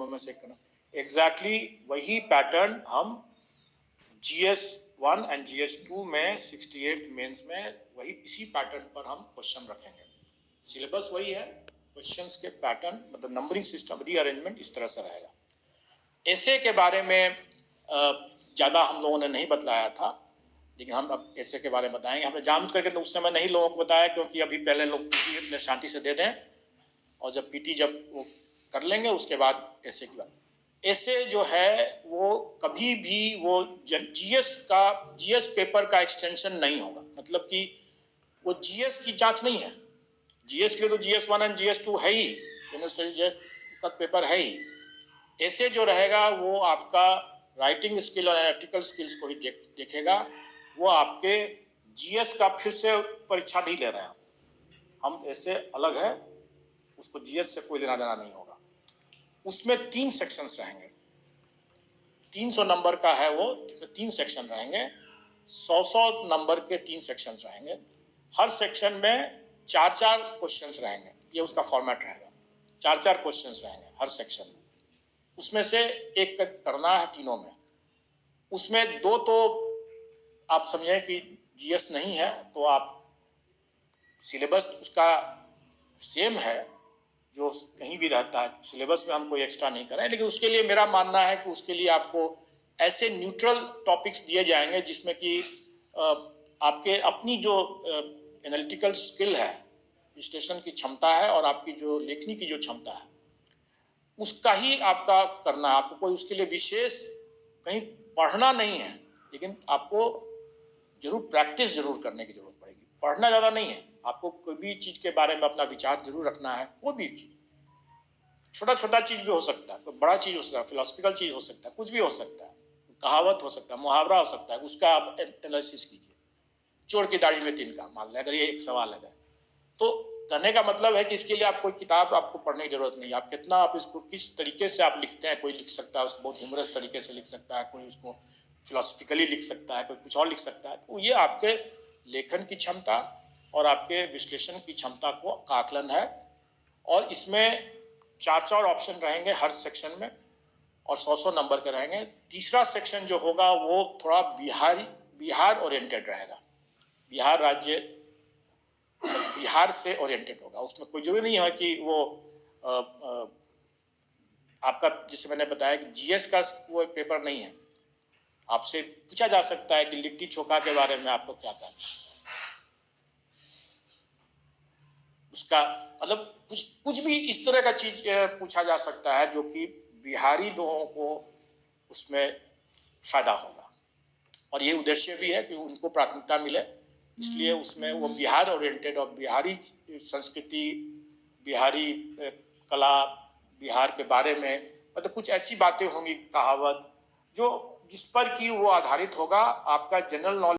दोनों में से एक करना। एग्जैक्टली वही पैटर्न हम GS1 एंड GS2 में 68 मेंस में वही इसी पैटर्न पर हम क्वेश्चन रखेंगे। सिलेबस वही है, क्वेश्चंस के पैटर्न मतलब नंबरिंग सिस्टम रीअरेंजमेंट इस तरह से रहेगा। ऐसे के बारे में ज़्यादा हम लोगों ने नहीं बतलाया था, लेकिन हम अब ऐसे के बारे में बताएंगे। हमने जान करके उस समय नहीं लोगों को बताया, क्योंकि अभी पहले लोग पीटी अपने शांति से दे दें और जब पीटी जब वो कर लेंगे उसके बाद ऐसे की बात। ऐसे जो है वो कभी भी वो जीएस पेपर का एक्सटेंशन नहीं होगा, मतलब कि वो जीएस की जांच नहीं है। जीएस के लिए तो GS1 एंड GS2 है ही, जनरल स्टडीज का पेपर है ही। ऐसे जो रहेगा वो आपका राइटिंग स्किल और एनालिटिकल स्किल्स को ही देखेगा। वो आपके जीएस का फिर से परीक्षा नहीं ले रहे हैं हम, ऐसे अलग है, उसको जीएस से कोई लेना देना नहीं होगा। उसमें 3 सेक्शंस रहेंगे, 300 नंबर का है वो, 3 सेक्शन रहेंगे, 100 नंबर के 3 सेक्शंस रहेंगे। हर सेक्शन में 4-4 क्वेश्चंस रहेंगे, ये उसका फॉर्मेट रहेगा। 4-4 क्वेश्चंस रहेंगे हर सेक्शन में, उसमें से एक करना है तीनों में। उसमें 2 तो आप समझें कि जीएस नहीं है, तो आप सिलेबस उसका सेम है जो कहीं भी रहता है, सिलेबस में हम कोई एक्स्ट्रा नहीं करें। लेकिन उसके लिए मेरा मानना है कि उसके लिए आपको ऐसे न्यूट्रल टॉपिक्स दिए जाएंगे जिसमें कि आपके अपनी जो एनालिटिकल स्किल है, विश्लेषण की क्षमता है और आपकी जो लेखनी की जो क्षमता है, उसका ही आपका करना है। आपको कोई उसके लिए विशेष कहीं पढ़ना नहीं है, लेकिन आपको जरूर प्रैक्टिस जरूर करने की जरूरत पड़ेगी। पढ़ना ज़्यादा नहीं है, आपको कोई भी चीज़ के बारे में अपना विचार जरूर रखना है। कोई भी चीज़, छोटा छोटा चीज़ भी हो सकता है, कोई बड़ा चीज़ हो सकता है, फिलोसफिकल चीज़ हो सकता है, कुछ भी हो सकता है, कहावत हो सकता है, मुहावरा हो सकता है, उसका आप एनालिसिस कीजिए। चोर की दाढ़ी में तिनका, मान लें अगर ये एक सवाल है, तो कहने का मतलब है कि इसके लिए आप कोई किताब आपको पढ़ने की जरूरत नहीं है। आप कितना आप इसको किस तरीके से आप लिखते हैं, कोई लिख सकता है उसको बहुत ह्यूमरस तरीके से लिख सकता है, कोई उसको फिलोसफिकली लिख सकता है, कोई कुछ और लिख सकता है। तो ये आपके लेखन की क्षमता और आपके विश्लेषण की क्षमता को आकलन है। और इसमें 4-4 ऑप्शन रहेंगे हर सेक्शन में और 100 नंबर के रहेंगे। तीसरा सेक्शन जो होगा वो थोड़ा बिहार ओरिएंटेड रहेगा, बिहार राज्य, बिहार से ओरिएंटेड होगा। उसमें कोई जरूरी नहीं है कि वो आपका, जैसे मैंने बताया कि जीएस का वो पेपर नहीं है। आपसे पूछा जा सकता है कि लिट्टी चोखा के बारे में आपको क्या कहना है, उसका मतलब कुछ भी इस तरह का चीज पूछा जा सकता है जो कि बिहारी लोगों को उसमें फायदा होगा। और ये उद्देश्य भी है कि उनको प्राथमिकता मिले, इसलिए उसमें वो बिहार ओरिएंटेड और बिहारी संस्कृति, बिहारी कला, बिहार के बारे में मतलब कुछ ऐसी बातें होंगी, कहावत, जो जिस पर कि वो आधारित होगा। आपका जनरल नॉलेज